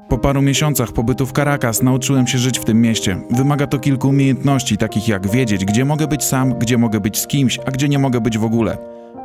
Po paru miesiącach pobytu w Caracas nauczyłem się żyć w tym mieście. Wymaga to kilku umiejętności, takich jak wiedzieć, gdzie mogę być sam, gdzie mogę być z kimś, a gdzie nie mogę być w ogóle.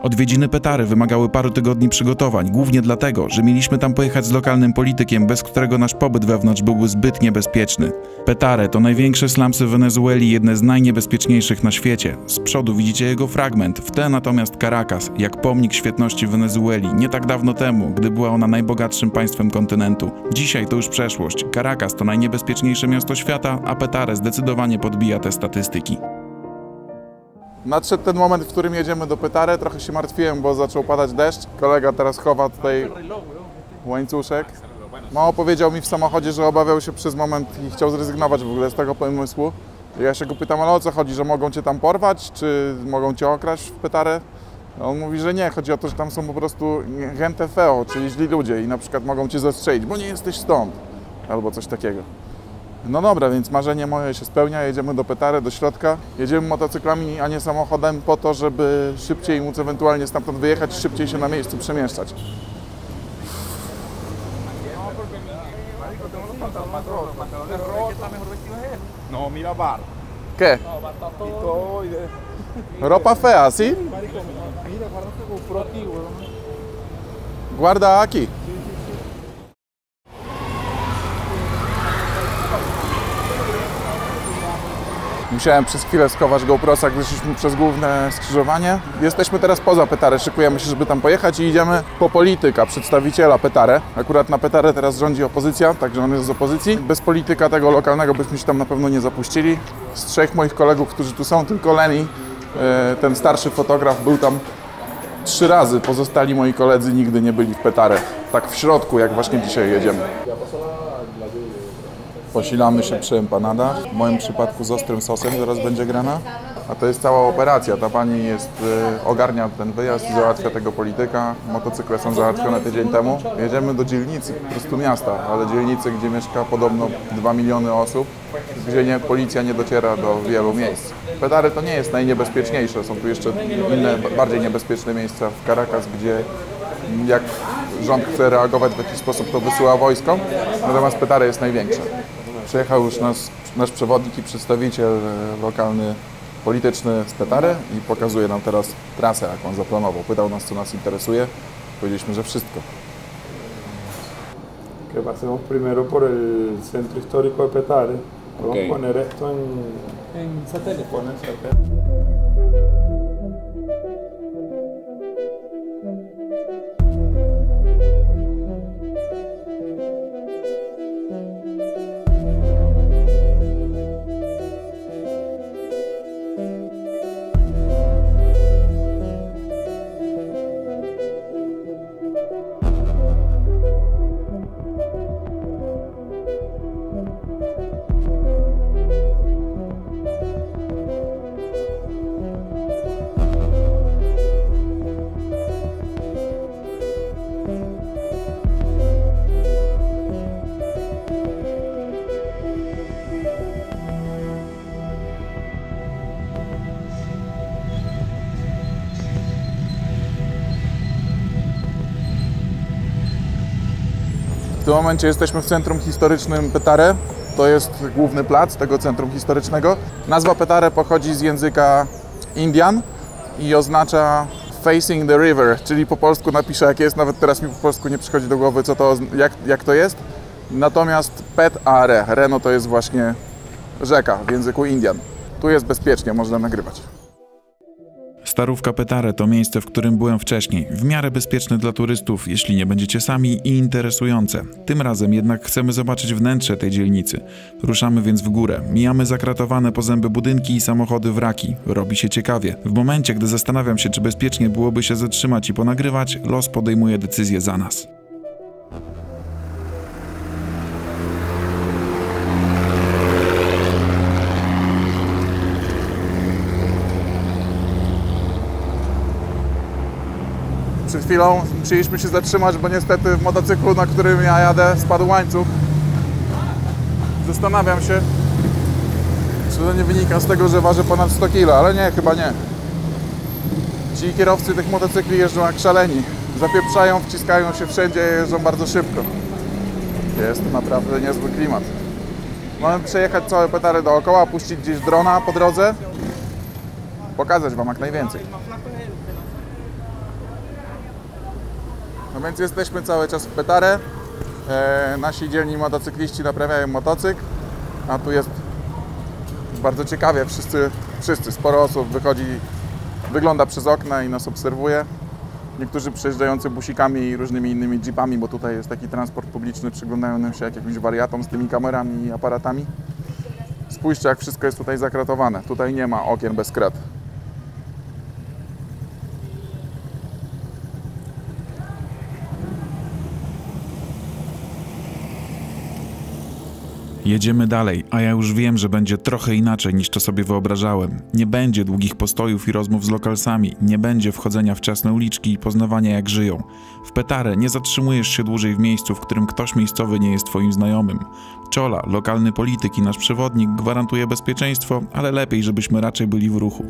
Odwiedziny Petary wymagały paru tygodni przygotowań, głównie dlatego, że mieliśmy tam pojechać z lokalnym politykiem, bez którego nasz pobyt wewnątrz byłby zbyt niebezpieczny. Petare to największe slumsy Wenezueli, jedne z najniebezpieczniejszych na świecie. Z przodu widzicie jego fragment, w tle natomiast Caracas, jak pomnik świetności Wenezueli, nie tak dawno temu, gdy była ona najbogatszym państwem kontynentu. Dzisiaj to już przeszłość. Caracas to najniebezpieczniejsze miasto świata, a Petare zdecydowanie podbija te statystyki. Nadszedł ten moment, w którym jedziemy do Petare. Trochę się martwiłem, bo zaczął padać deszcz. Kolega teraz chowa tutaj łańcuszek. Mało powiedział mi w samochodzie, że obawiał się przez moment i chciał zrezygnować w ogóle z tego pomysłu. Ja się go pytam, ale o co chodzi, że mogą cię tam porwać, czy mogą cię okraść w Petare? On mówi, że nie, chodzi o to, że tam są po prostu gente feo, czyli źli ludzie i na przykład mogą cię zastrzelić, bo nie jesteś stąd, albo coś takiego. No dobra, więc marzenie moje się spełnia, jedziemy do Petare, do środka. Jedziemy motocyklami, a nie samochodem po to, żeby szybciej móc ewentualnie stamtąd wyjechać, szybciej się na miejscu przemieszczać. No, mira bar. ¿Qué? Ropa fea, ¿sí? Guarda aquí. Musiałem przez chwilę schować GoProsa, gdy szliśmy przez główne skrzyżowanie. Jesteśmy teraz poza Petare, szykujemy się, żeby tam pojechać i idziemy po polityka, przedstawiciela Petare. Akurat na Petare teraz rządzi opozycja, także on jest z opozycji. Bez polityka tego lokalnego byśmy się tam na pewno nie zapuścili. Z trzech moich kolegów, którzy tu są, tylko Lenny, ten starszy fotograf, był tam 3 razy. Pozostali moi koledzy nigdy nie byli w Petare. Tak w środku, jak właśnie dzisiaj jedziemy. Posilamy się przy empanadach. W moim przypadku z ostrym sosem zaraz będzie grana. A to jest cała operacja. Ta pani ogarnia ten wyjazd i załatwia tego polityka. Motocykle są załatwione tydzień temu. Jedziemy do dzielnicy, po prostu miasta, ale dzielnicy, gdzie mieszka podobno 2 miliony osób, gdzie policja nie dociera do wielu miejsc. Petare to nie jest najniebezpieczniejsze. Są tu jeszcze inne, bardziej niebezpieczne miejsca w Caracas, gdzie jak rząd chce reagować w jakiś sposób, to wysyła wojsko. Natomiast Petare jest największe. Przyjechał już nasz przewodnik i przedstawiciel lokalny, polityczny z Petare i pokazuje nam teraz trasę, jaką zaplanował. Pytał nas, co nas interesuje. Powiedzieliśmy, że wszystko. Que pasemos primero por el centro histórico de Petare. Podemos poner esto en satélite. Poner satélite. W tym momencie jesteśmy w centrum historycznym Petare. To jest główny plac tego centrum historycznego. Nazwa Petare pochodzi z języka Indian i oznacza facing the river, czyli po polsku napiszę jak jest, nawet teraz mi po polsku nie przychodzi do głowy jak to jest. Natomiast Petare, Reno to jest właśnie rzeka w języku Indian. Tu jest bezpiecznie, można nagrywać. Starówka Petare to miejsce, w którym byłem wcześniej. W miarę bezpieczne dla turystów, jeśli nie będziecie sami, i interesujące. Tym razem jednak chcemy zobaczyć wnętrze tej dzielnicy. Ruszamy więc w górę. Mijamy zakratowane po zęby budynki i samochody wraki. Robi się ciekawie. W momencie, gdy zastanawiam się, czy bezpiecznie byłoby się zatrzymać i ponagrywać, los podejmuje decyzję za nas. Przed chwilą musieliśmy się zatrzymać, bo niestety w motocyklu, na którym ja jadę, spadł łańcuch. Zastanawiam się, czy to nie wynika z tego, że waży ponad 100 kg, ale nie, chyba nie. Ci kierowcy tych motocykli jeżdżą jak szaleni. Zapieprzają, wciskają się wszędzie, jeżdżą bardzo szybko. Jest naprawdę niezły klimat. Mamy przejechać całe Petare dookoła, puścić gdzieś drona po drodze. Pokazać wam jak najwięcej. No więc jesteśmy cały czas w Petare. Nasi dzielni motocykliści naprawiają motocykl. A tu jest bardzo ciekawie, wszyscy, sporo osób wychodzi, wygląda przez okna i nas obserwuje. Niektórzy przejeżdżający busikami i różnymi innymi jeepami, bo tutaj jest taki transport publiczny, przyglądają nam się jak jakimś wariatom z tymi kamerami i aparatami. Spójrzcie, jak wszystko jest tutaj zakratowane. Tutaj nie ma okien bez krat. Jedziemy dalej, a ja już wiem, że będzie trochę inaczej niż to sobie wyobrażałem. Nie będzie długich postojów i rozmów z lokalsami, nie będzie wchodzenia w ciasne uliczki i poznawania jak żyją. W Petare nie zatrzymujesz się dłużej w miejscu, w którym ktoś miejscowy nie jest twoim znajomym. Czola, lokalny polityk i nasz przewodnik gwarantuje bezpieczeństwo, ale lepiej, żebyśmy raczej byli w ruchu.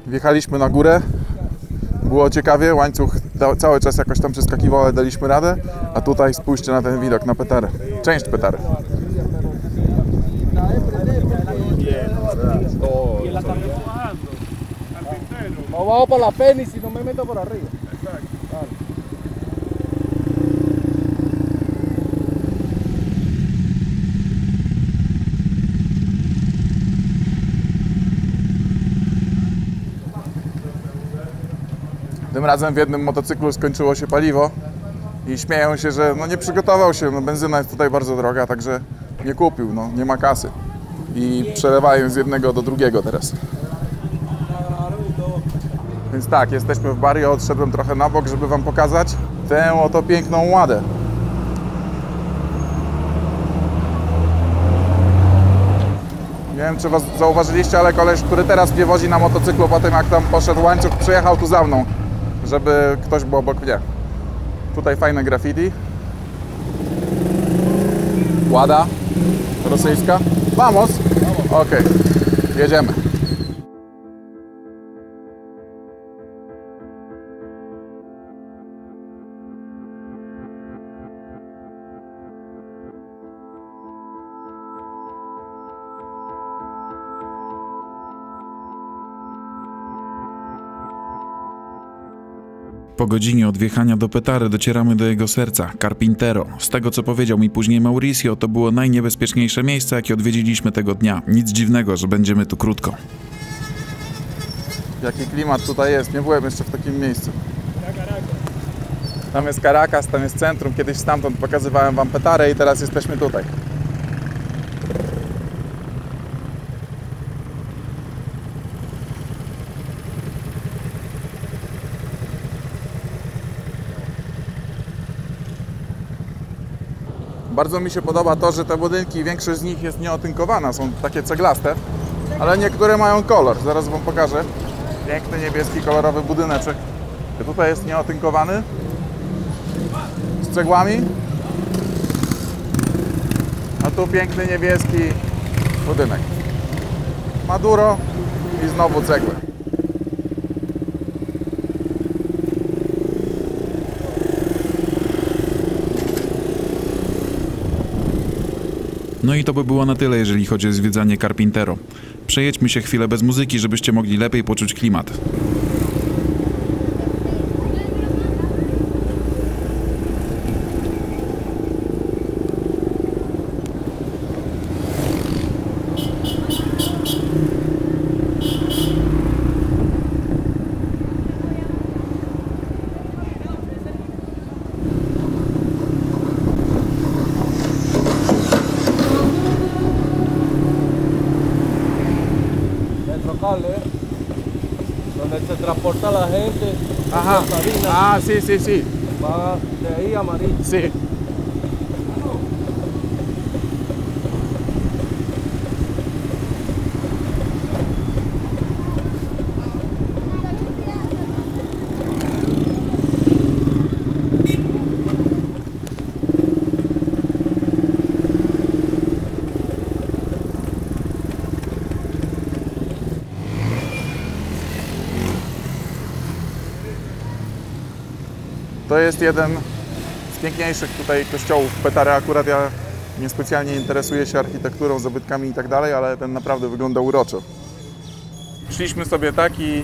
Wjechaliśmy na górę, było ciekawie, łańcuch cały czas jakoś tam przeskakiwał, ale daliśmy radę. A tutaj spójrzcie na ten widok, na Petare, część Petare. Vamos por la Penis y no me meto por arriba. Tym razem w jednym motocyklu skończyło się paliwo i śmieją się, że no nie przygotował się, no benzyna jest tutaj bardzo droga, także nie kupił, no nie ma kasy. I przelewają z jednego do drugiego teraz. Więc tak, jesteśmy w Barrio, odszedłem trochę na bok, żeby wam pokazać tę oto piękną ładę. Nie wiem, czy was zauważyliście, ale koleś, który teraz mnie wozi na motocyklu po tym, jak tam poszedł łańcuch, przyjechał tu za mną, żeby ktoś był obok mnie. Tutaj fajne graffiti. Łada rosyjska. Vamos! Okej, jedziemy. Po godzinie od wjechania do Petare docieramy do jego serca, Carpintero. Z tego co powiedział mi później Mauricio, to było najniebezpieczniejsze miejsce, jakie odwiedziliśmy tego dnia. Nic dziwnego, że będziemy tu krótko. Jaki klimat tutaj jest, nie byłem jeszcze w takim miejscu. Tam jest Caracas, tam jest centrum, kiedyś stamtąd pokazywałem wam Petare i teraz jesteśmy tutaj. Bardzo mi się podoba to, że te budynki, większość z nich jest nieotynkowana, są takie ceglaste, ale niektóre mają kolor. Zaraz wam pokażę. Piękny niebieski, kolorowy budyneczek. Tutaj jest nieotynkowany, z cegłami, a tu piękny niebieski budynek. Maduro i znowu cegły. No i to by było na tyle, jeżeli chodzi o zwiedzanie Carpintero. Przejedźmy się chwilę bez muzyki, żebyście mogli lepiej poczuć klimat. Donde se transporta la gente. Ajá. Ah, sí, sí, sí. Va de ahí a Marín. Sí. To jest jeden z piękniejszych tutaj kościołów w Petare. Akurat ja niespecjalnie interesuję się architekturą, zabytkami i tak dalej, ale ten naprawdę wygląda uroczo. Szliśmy sobie tak i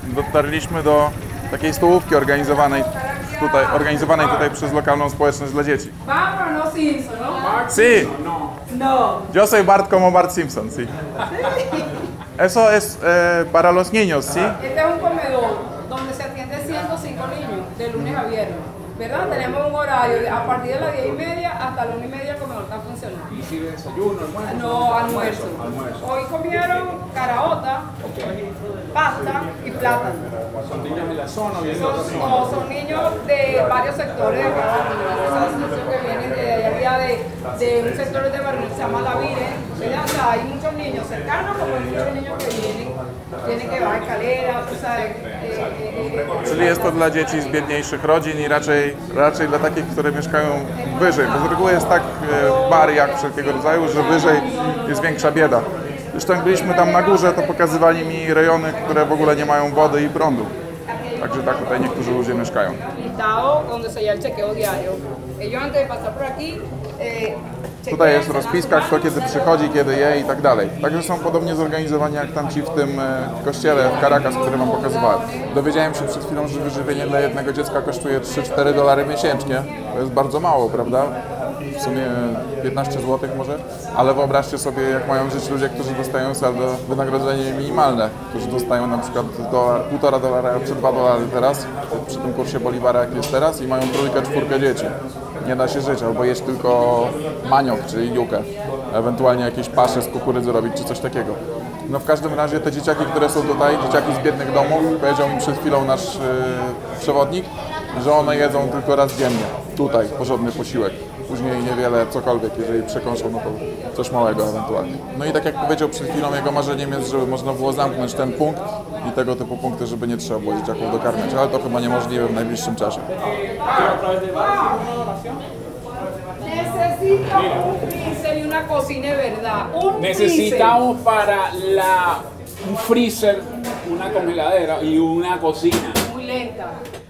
dotarliśmy do takiej stołówki organizowanej tutaj przez lokalną społeczność dla dzieci. Bart no Simpson, ¿no? Sí, No. yo soy Bart como Bart Simpson, sí. Eso es para los niños, ¿sí? Este es un comedor donde se atiende 105 niños de lunes a viernes, ¿verdad? Tenemos un horario a partir de las 10:30 hasta las 1:30 el comedor está funcionando. ¿Y sirve desayuno, almuerzo? No, almuerzo. Hoy comieron caraota, pasta y plátano. ¿Son niños de la zona o vienen de otra zona? No, son niños de varios sectores de acá. O sea, son que vienen de allá de un sector de barrio que se llama La Virgen. ¿Verdad? O sea, hay muchos niños cercanos como hay muchos niños que tienen que bajar escaleras, o sea, Czyli jest to dla dzieci z biedniejszych rodzin i raczej dla takich, które mieszkają wyżej. Bo z reguły jest tak w Bariach wszelkiego rodzaju, że wyżej jest większa bieda. Zresztą jak byliśmy tam na górze, to pokazywali mi rejony, które w ogóle nie mają wody i prądu. Także tak tutaj niektórzy ludzie mieszkają. listado donde se halla el chequeo diario. Ellos antes de pasar por aquí, Tutaj jest rozpiska, kto kiedy przychodzi, kiedy je i tak dalej. Także są podobnie zorganizowani jak tamci w tym kościele w Caracas, który wam pokazywałem. Dowiedziałem się przed chwilą, że wyżywienie dla jednego dziecka kosztuje $3-4 miesięcznie. To jest bardzo mało, prawda? W sumie 15 zł może, ale wyobraźcie sobie, jak mają żyć ludzie, którzy dostają saldo wynagrodzenie minimalne, którzy dostają na przykład $1,5 czy $2 teraz, przy tym kursie Bolivara jak jest teraz i mają 3-4 dzieci. Nie da się żyć, albo jeść tylko maniok, czyli jukę, ewentualnie jakieś pasze z kukurydzy robić, czy coś takiego. No w każdym razie te dzieciaki, które są tutaj, dzieciaki z biednych domów, powiedział mi przed chwilą nasz przewodnik, że one jedzą tylko raz dziennie, tutaj, porządny posiłek. Później niewiele, cokolwiek, jeżeli przekąszą, no to coś małego ewentualnie. No i tak jak powiedział przed chwilą, jego marzeniem jest, żeby można było zamknąć ten punkt i tego typu punkty, żeby nie trzeba było dzieciaków dokarmiać, ale to chyba niemożliwe w najbliższym czasie. necesita un freezer y una cocina de verdad. Un Necesitamos para un freezer, una congeladera y una cocina. freezer muy lenta.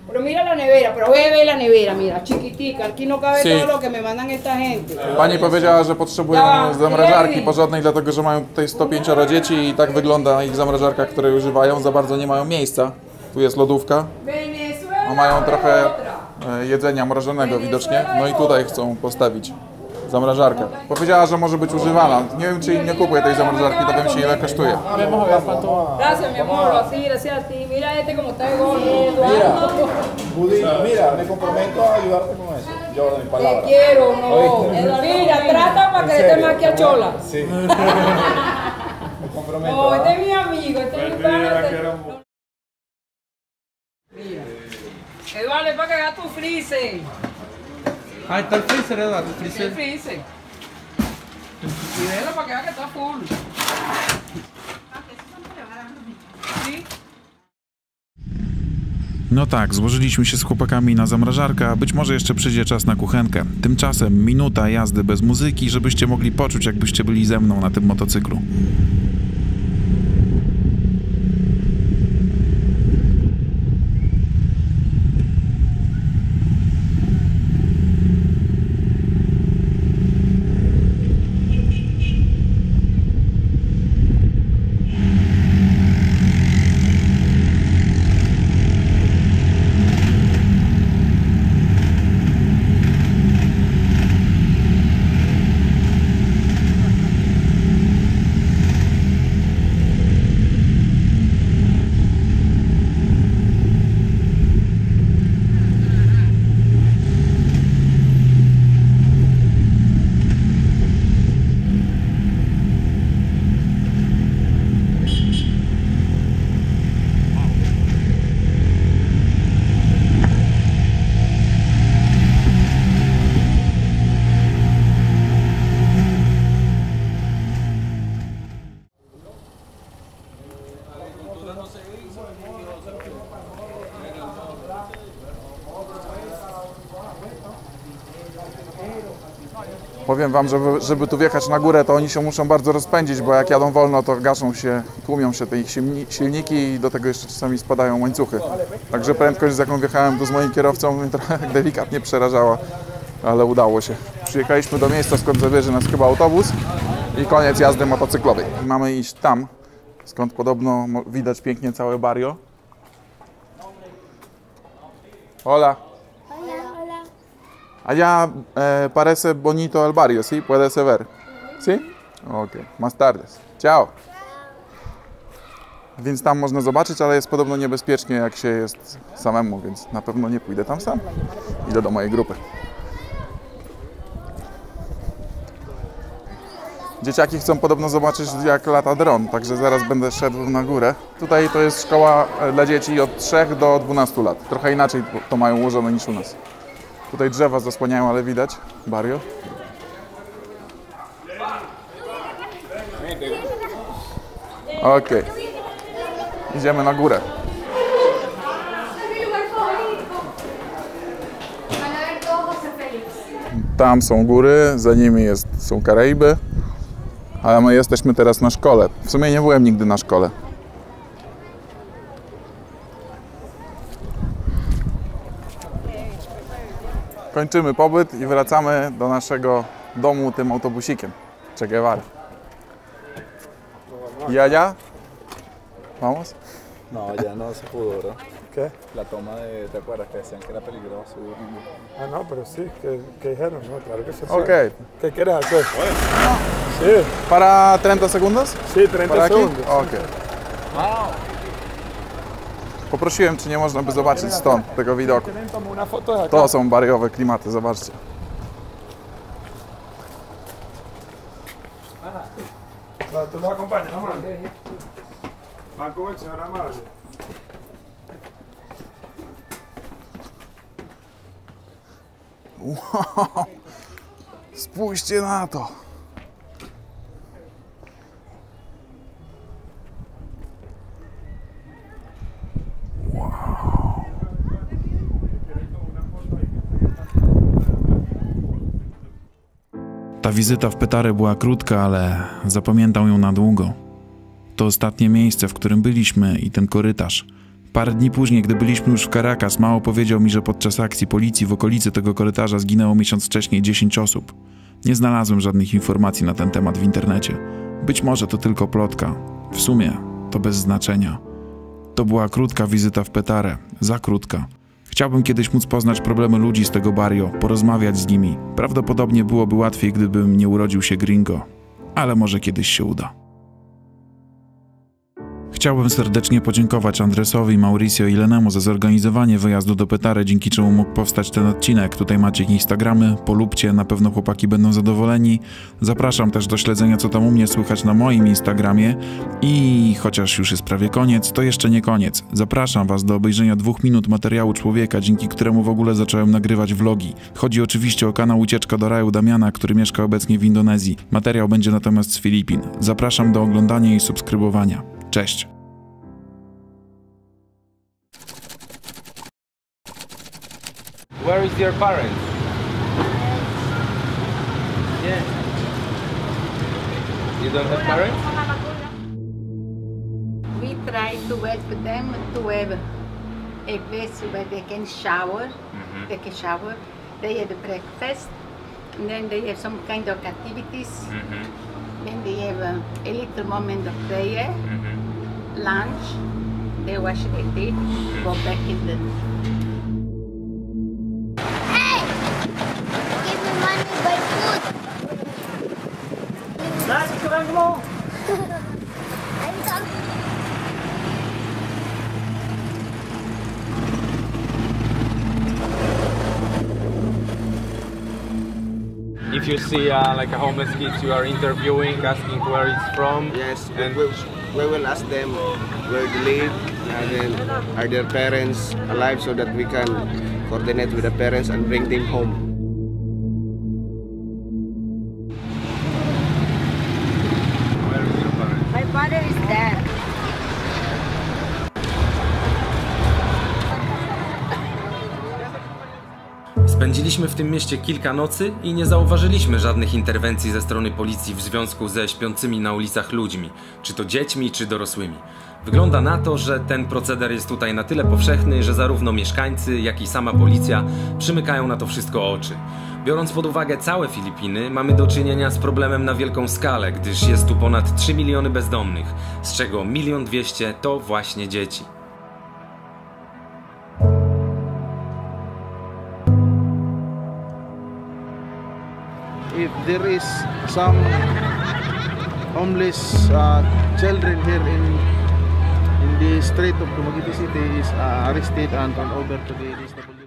Pero mira la nevera, pero ve la nevera, mira, chiquitica, aquí no cabe Sí. todo lo que me mandan esta gente. Pani powiedziała, że potrzebują zamrażarki porządnej, dlatego że mają tutaj 105 dzieci i tak wygląda ich zamrażarka, której używają. Za bardzo nie mają miejsca. Tu jest lodówka, Venezuela, a mają trochę otra. jedzenia mrożonego widocznie. No i tutaj chcą postawić zamrażarkę. Powiedziała, że może być używana. Nie wiem, czy nie kupuję tej zamrażarki, dowiem się ile kosztuje. Gracias, mi amor, así, gracias a ti. Mira este como está de gordo. Budín, mira, me comprometo a ayudarte con eso. Yo, de mi Te palabra. quiero, no. Mira, trata para que esté más que a chola. Sí. Me comprometo. No, este es mi amigo, este es mi pana. Mira. Eduardo, es para que hagas tu freezer. Ahí está el freezer, Eduardo, el El freezer. freezer. Y déjalo para que veas que está full. ¿Sí? No tak, złożyliśmy się z chłopakami na zamrażarkę, a być może jeszcze przyjdzie czas na kuchenkę. Tymczasem minuta jazdy bez muzyki, żebyście mogli poczuć, jakbyście byli ze mną na tym motocyklu. Powiem wam, żeby tu wjechać na górę, to oni się muszą bardzo rozpędzić, bo jak jadą wolno, to gaszą się, tłumią się te ich silniki i do tego jeszcze czasami spadają łańcuchy. Także prędkość, z jaką wjechałem tu z moim kierowcą, mnie trochę delikatnie przerażała, ale udało się. Przyjechaliśmy do miejsca, skąd zabierze nas chyba autobus i koniec jazdy motocyklowej. Mamy iść tam, skąd podobno widać pięknie całe barrio. Hola. Allá parece bonito el barrio, ¿sí? Puede ver. ¿Sí? Ok, más tardes. Ciao. Więc tam można zobaczyć, ale jest podobno niebezpiecznie, jak się jest samemu, więc na pewno nie pójdę tam sam. Idę do mojej grupy. Dzieciaki chcą podobno zobaczyć, jak lata dron, także zaraz będę szedł na górę. Tutaj to jest szkoła dla dzieci od 3 do 12 lat. Trochę inaczej to mają ułożone niż u nas. Tutaj drzewa zasłaniają, ale widać barrio. Okej. Idziemy na górę. Tam są góry, za nimi są Karaiby, ale my jesteśmy teraz na szkole. W sumie nie byłem nigdy na szkole. Kończymy pobyt i wracamy do naszego domu tym autobusikiem. Che Guevara. ¿Y allá? ¿Vamos? No, ya no se pudo, ¿verdad? ¿Qué? La toma de, ¿te acuerdas que decían que era peligroso? Ah, no, pero sí, que dijeron, no, claro que se Ok. puede. ¿Qué quieres hacer? Sí, ¿Para 30 segundos? sí, 30 ¿Para aquí? segundos. Ok. Poprosiłem, czy nie można by zobaczyć stąd tego widoku. ¿Quieren tomar una foto de acá? To są barriowe klimaty, zobaczcie. ¿Tú nos acompañas, no, van con el señor Amable. Wow. Spójrzcie na to. Ta wizyta w Petare była krótka, ale zapamiętał ją na długo. To ostatnie miejsce, w którym byliśmy i ten korytarz. Parę dni później, gdy byliśmy już w Caracas, Mao powiedział mi, że podczas akcji policji w okolicy tego korytarza zginęło miesiąc wcześniej 10 osób. Nie znalazłem żadnych informacji na ten temat w internecie. Być może to tylko plotka. W sumie to bez znaczenia. To była krótka wizyta w Petare, za krótka. Chciałbym kiedyś móc poznać problemy ludzi z tego barrio, porozmawiać z nimi. Prawdopodobnie byłoby łatwiej, gdybym nie urodził się gringo. Ale może kiedyś się uda. Chciałbym serdecznie podziękować Andresowi, Mauricio i Lenemu za zorganizowanie wyjazdu do Petare, dzięki czemu mógł powstać ten odcinek. Tutaj macie ich Instagramy, polubcie, na pewno chłopaki będą zadowoleni. Zapraszam też do śledzenia, co tam u mnie słychać na moim Instagramie. I chociaż już jest prawie koniec, to jeszcze nie koniec. Zapraszam was do obejrzenia 2 minut materiału człowieka, dzięki któremu w ogóle zacząłem nagrywać vlogi. Chodzi oczywiście o kanał Ucieczka do Raju Damiana, który mieszka obecnie w Indonezji. Materiał będzie natomiast z Filipin. Zapraszam do oglądania i subskrybowania. Cześć! Where is your parents? Yeah. You don't have parents? We try to help them to have a place where they can shower. They can shower. They have breakfast, and then they have some kind of activities. Then they have a little moment of prayer, lunch. They wash their teeth, go back in the. If you see like a homeless kid, you are interviewing, asking where it's from. Yes, and we will ask them where they live, and then are their parents alive, so that we can coordinate with the parents and bring them home. where is your parents? My father is there. Spędziliśmy Spędziliśmy w tym mieście kilka nocy i nie zauważyliśmy żadnych interwencji ze strony policji w związku ze śpiącymi na ulicach ludźmi, czy to dziećmi, czy dorosłymi. Wygląda na to, że ten proceder jest tutaj na tyle powszechny, że zarówno mieszkańcy, jak i sama policja przymykają na to wszystko oczy. Biorąc pod uwagę całe Filipiny, mamy do czynienia z problemem na wielką skalę, gdyż jest tu ponad 3 miliony bezdomnych, z czego 1 200 000 to właśnie dzieci. If there is some homeless children here in the street of Dumaguete City is arrested and turned over to the DSWD.